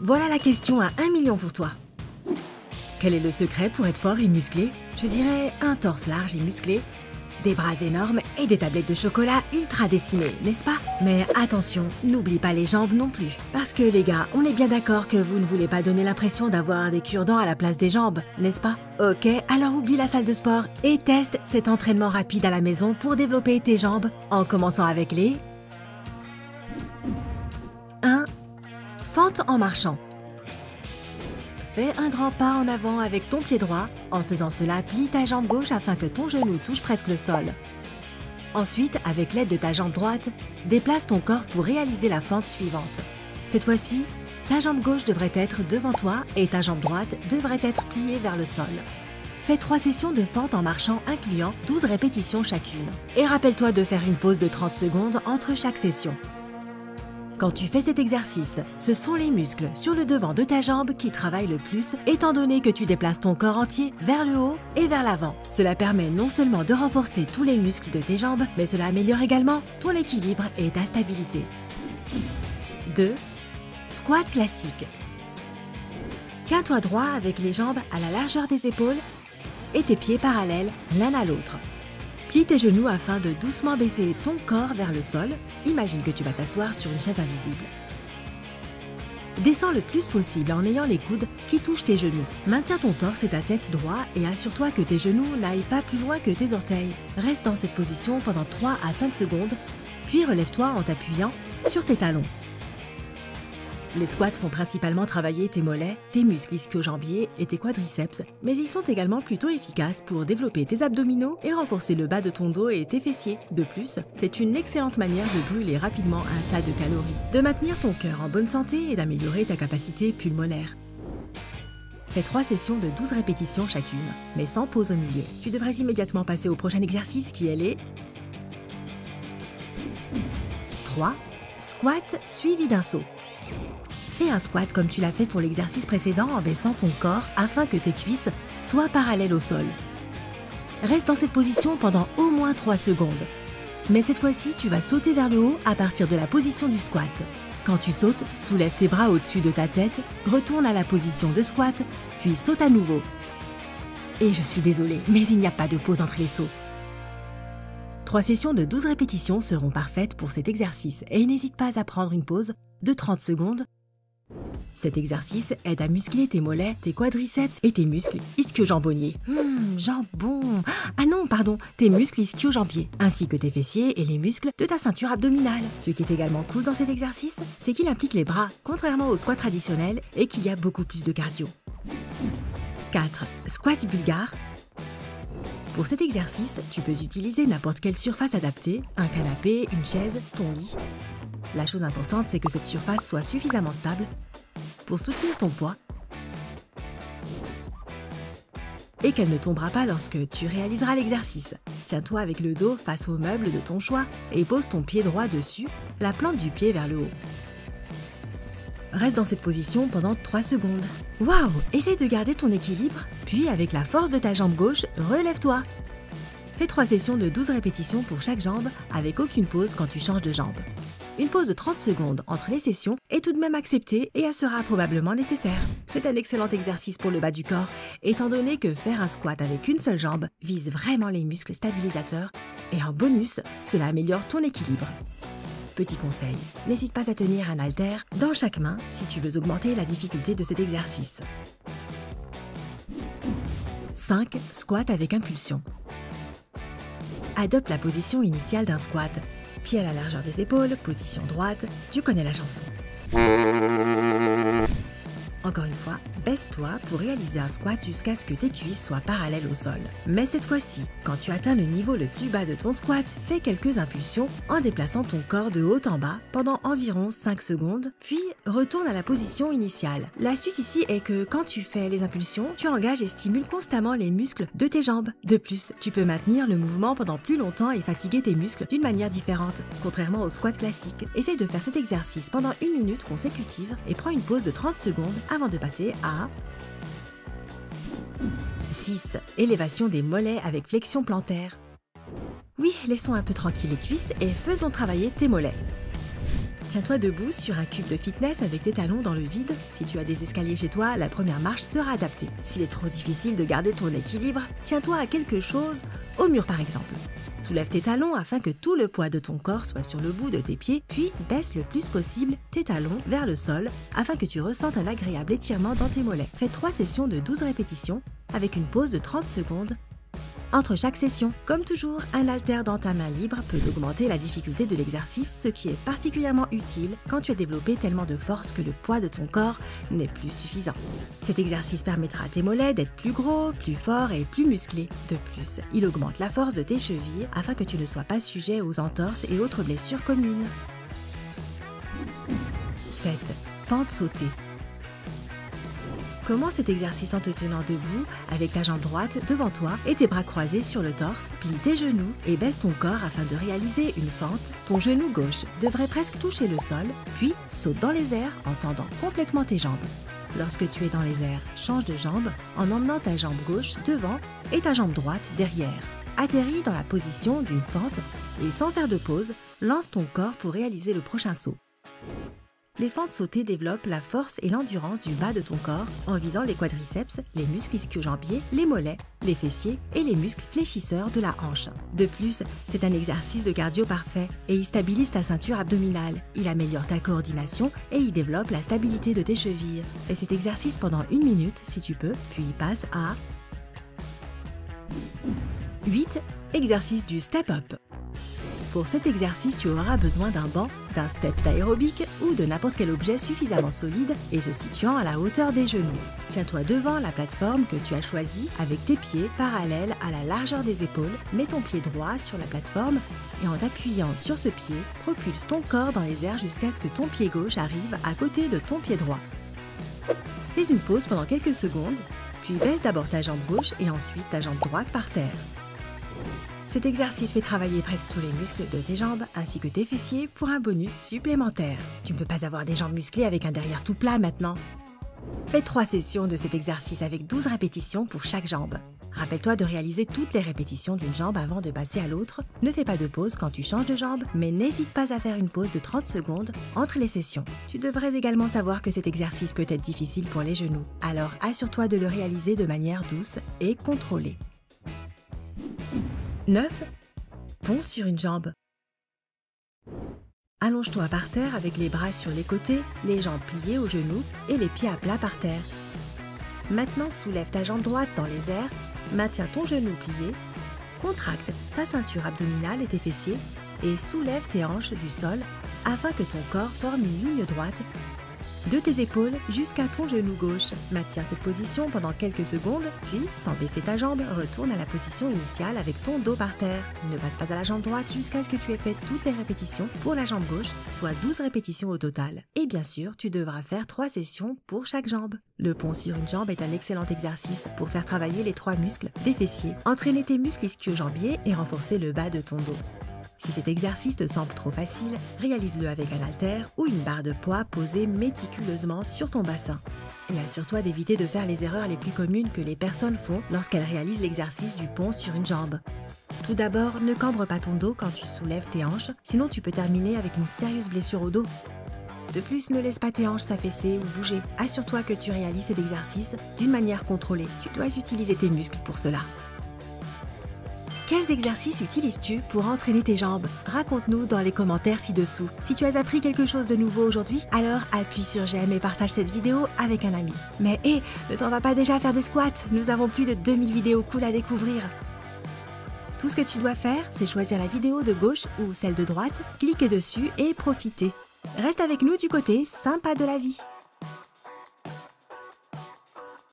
Voilà la question à 1 million pour toi. Quel est le secret pour être fort et musclé? Je dirais un torse large et musclé, des bras énormes et des tablettes de chocolat ultra dessinées, n'est-ce pas? Mais attention, n'oublie pas les jambes non plus. Parce que les gars, on est bien d'accord que vous ne voulez pas donner l'impression d'avoir des cure-dents à la place des jambes, n'est-ce pas? Ok, alors oublie la salle de sport et teste cet entraînement rapide à la maison pour développer tes jambes en commençant avec les 1. Fente en marchant. Fais un grand pas en avant avec ton pied droit. En faisant cela, plie ta jambe gauche afin que ton genou touche presque le sol. Ensuite, avec l'aide de ta jambe droite, déplace ton corps pour réaliser la fente suivante. Cette fois-ci, ta jambe gauche devrait être devant toi et ta jambe droite devrait être pliée vers le sol. Fais 3 sessions de fente en marchant incluant 12 répétitions chacune. Et rappelle-toi de faire une pause de 30 secondes entre chaque session. Quand tu fais cet exercice, ce sont les muscles sur le devant de ta jambe qui travaillent le plus étant donné que tu déplaces ton corps entier vers le haut et vers l'avant. Cela permet non seulement de renforcer tous les muscles de tes jambes, mais cela améliore également ton équilibre et ta stabilité. 2. Squat classique. Tiens-toi droit avec les jambes à la largeur des épaules et tes pieds parallèles l'un à l'autre. Plie tes genoux afin de doucement baisser ton corps vers le sol. Imagine que tu vas t'asseoir sur une chaise invisible. Descends le plus possible en ayant les coudes qui touchent tes genoux. Maintiens ton torse et ta tête droit et assure-toi que tes genoux n'aillent pas plus loin que tes orteils. Reste dans cette position pendant 3 à 5 secondes, puis relève-toi en t'appuyant sur tes talons. Les squats font principalement travailler tes mollets, tes muscles ischio-jambiers et tes quadriceps, mais ils sont également plutôt efficaces pour développer tes abdominaux et renforcer le bas de ton dos et tes fessiers. De plus, c'est une excellente manière de brûler rapidement un tas de calories, de maintenir ton cœur en bonne santé et d'améliorer ta capacité pulmonaire. Fais 3 sessions de 12 répétitions chacune, mais sans pause au milieu. Tu devrais immédiatement passer au prochain exercice qui est les 3. Squat suivi d'un saut. Fais un squat comme tu l'as fait pour l'exercice précédent en baissant ton corps afin que tes cuisses soient parallèles au sol. Reste dans cette position pendant au moins 3 secondes. Mais cette fois-ci, tu vas sauter vers le haut à partir de la position du squat. Quand tu sautes, soulève tes bras au-dessus de ta tête, retourne à la position de squat, puis saute à nouveau. Et je suis désolée, mais il n'y a pas de pause entre les sauts. 3 sessions de 12 répétitions seront parfaites pour cet exercice et n'hésite pas à prendre une pause de 30 secondes. Cet exercice aide à muscler tes mollets, tes quadriceps et tes muscles ischio-jambonniers. Jambon. Ah non, pardon, tes muscles ischio-jambiers, ainsi que tes fessiers et les muscles de ta ceinture abdominale. Ce qui est également cool dans cet exercice, c'est qu'il implique les bras, contrairement au squat traditionnel, et qu'il y a beaucoup plus de cardio. 4. Squat bulgare. Pour cet exercice, tu peux utiliser n'importe quelle surface adaptée, un canapé, une chaise, ton lit. La chose importante, c'est que cette surface soit suffisamment stable pour soutenir ton poids et qu'elle ne tombera pas lorsque tu réaliseras l'exercice. Tiens-toi avec le dos face au meuble de ton choix et pose ton pied droit dessus, la plante du pied vers le haut. Reste dans cette position pendant 3 secondes. Waouh! Essaye de garder ton équilibre, puis avec la force de ta jambe gauche, relève-toi. Fais 3 sessions de 12 répétitions pour chaque jambe avec aucune pause quand tu changes de jambe. Une pause de 30 secondes entre les sessions est tout de même acceptée et elle sera probablement nécessaire. C'est un excellent exercice pour le bas du corps, étant donné que faire un squat avec une seule jambe vise vraiment les muscles stabilisateurs et en bonus, cela améliore ton équilibre. Petit conseil, n'hésite pas à tenir un haltère dans chaque main si tu veux augmenter la difficulté de cet exercice. 5. Squat avec impulsion. Adopte la position initiale d'un squat. Pied à la largeur des épaules, position droite, tu connais la chanson. Encore une fois, baisse-toi pour réaliser un squat jusqu'à ce que tes cuisses soient parallèles au sol. Mais cette fois-ci, quand tu atteins le niveau le plus bas de ton squat, fais quelques impulsions en déplaçant ton corps de haut en bas pendant environ 5 secondes, puis retourne à la position initiale. L'astuce ici est que quand tu fais les impulsions, tu engages et stimules constamment les muscles de tes jambes. De plus, tu peux maintenir le mouvement pendant plus longtemps et fatiguer tes muscles d'une manière différente. Contrairement au squat classique, essaye de faire cet exercice pendant 1 minute consécutive et prends une pause de 30 secondes avant de passer à 6. Élévation des mollets avec flexion plantaire. Oui, laissons un peu tranquille les cuisses et faisons travailler tes mollets. Tiens-toi debout sur un cube de fitness avec tes talons dans le vide. Si tu as des escaliers chez toi, la première marche sera adaptée. S'il est trop difficile de garder ton équilibre, tiens-toi à quelque chose, au mur par exemple. Soulève tes talons afin que tout le poids de ton corps soit sur le bout de tes pieds, puis baisse le plus possible tes talons vers le sol afin que tu ressentes un agréable étirement dans tes mollets. Fais 3 sessions de 12 répétitions avec une pause de 30 secondes entre chaque session. Comme toujours, un haltère dans ta main libre peut augmenter la difficulté de l'exercice, ce qui est particulièrement utile quand tu as développé tellement de force que le poids de ton corps n'est plus suffisant. Cet exercice permettra à tes mollets d'être plus gros, plus forts et plus musclés. De plus, il augmente la force de tes chevilles afin que tu ne sois pas sujet aux entorses et autres blessures communes. 7. Fente sautée. Commence cet exercice en te tenant debout avec ta jambe droite devant toi et tes bras croisés sur le torse. Plie tes genoux et baisse ton corps afin de réaliser une fente. Ton genou gauche devrait presque toucher le sol, puis saute dans les airs en tendant complètement tes jambes. Lorsque tu es dans les airs, change de jambe en emmenant ta jambe gauche devant et ta jambe droite derrière. Atterris dans la position d'une fente et sans faire de pause, lance ton corps pour réaliser le prochain saut. Les fentes sautées développent la force et l'endurance du bas de ton corps en visant les quadriceps, les muscles ischio-jambiers, les mollets, les fessiers et les muscles fléchisseurs de la hanche. De plus, c'est un exercice de cardio parfait et il stabilise ta ceinture abdominale. Il améliore ta coordination et il développe la stabilité de tes chevilles. Fais cet exercice pendant 1 minute si tu peux, puis passe à 8. Exercice du step-up. Pour cet exercice, tu auras besoin d'un banc, d'un step aérobique ou de n'importe quel objet suffisamment solide et se situant à la hauteur des genoux. Tiens-toi devant la plateforme que tu as choisie avec tes pieds parallèles à la largeur des épaules. Mets ton pied droit sur la plateforme et en t'appuyant sur ce pied, propulse ton corps dans les airs jusqu'à ce que ton pied gauche arrive à côté de ton pied droit. Fais une pause pendant quelques secondes, puis baisse d'abord ta jambe gauche et ensuite ta jambe droite par terre. Cet exercice fait travailler presque tous les muscles de tes jambes ainsi que tes fessiers pour un bonus supplémentaire. Tu ne peux pas avoir des jambes musclées avec un derrière tout plat maintenant. Fais 3 sessions de cet exercice avec 12 répétitions pour chaque jambe. Rappelle-toi de réaliser toutes les répétitions d'une jambe avant de passer à l'autre. Ne fais pas de pause quand tu changes de jambe, mais n'hésite pas à faire une pause de 30 secondes entre les sessions. Tu devrais également savoir que cet exercice peut être difficile pour les genoux, alors assure-toi de le réaliser de manière douce et contrôlée. 9. Pont sur une jambe. Allonge-toi par terre avec les bras sur les côtés, les jambes pliées aux genoux et les pieds à plat par terre. Maintenant, soulève ta jambe droite dans les airs, maintiens ton genou plié, contracte ta ceinture abdominale et tes fessiers et soulève tes hanches du sol afin que ton corps forme une ligne droite de tes épaules jusqu'à ton genou gauche. Maintiens cette position pendant quelques secondes, puis, sans baisser ta jambe, retourne à la position initiale avec ton dos par terre. Ne passe pas à la jambe droite jusqu'à ce que tu aies fait toutes les répétitions pour la jambe gauche, soit 12 répétitions au total. Et bien sûr, tu devras faire 3 sessions pour chaque jambe. Le pont sur une jambe est un excellent exercice pour faire travailler les 3 muscles des fessiers, entraîner tes muscles ischio-jambiers et renforcer le bas de ton dos. Si cet exercice te semble trop facile, réalise-le avec un haltère ou une barre de poids posée méticuleusement sur ton bassin. Et assure-toi d'éviter de faire les erreurs les plus communes que les personnes font lorsqu'elles réalisent l'exercice du pont sur une jambe. Tout d'abord, ne cambre pas ton dos quand tu soulèves tes hanches, sinon tu peux terminer avec une sérieuse blessure au dos. De plus, ne laisse pas tes hanches s'affaisser ou bouger. Assure-toi que tu réalises cet exercice d'une manière contrôlée. Tu dois utiliser tes muscles pour cela. Quels exercices utilises-tu pour entraîner tes jambes? Raconte-nous dans les commentaires ci-dessous. Si tu as appris quelque chose de nouveau aujourd'hui, alors appuie sur j'aime et partage cette vidéo avec un ami. Mais hé, ne t'en vas pas déjà faire des squats? Nous avons plus de 2000 vidéos cool à découvrir. Tout ce que tu dois faire, c'est choisir la vidéo de gauche ou celle de droite, cliquer dessus et profiter. Reste avec nous du côté sympa de la vie.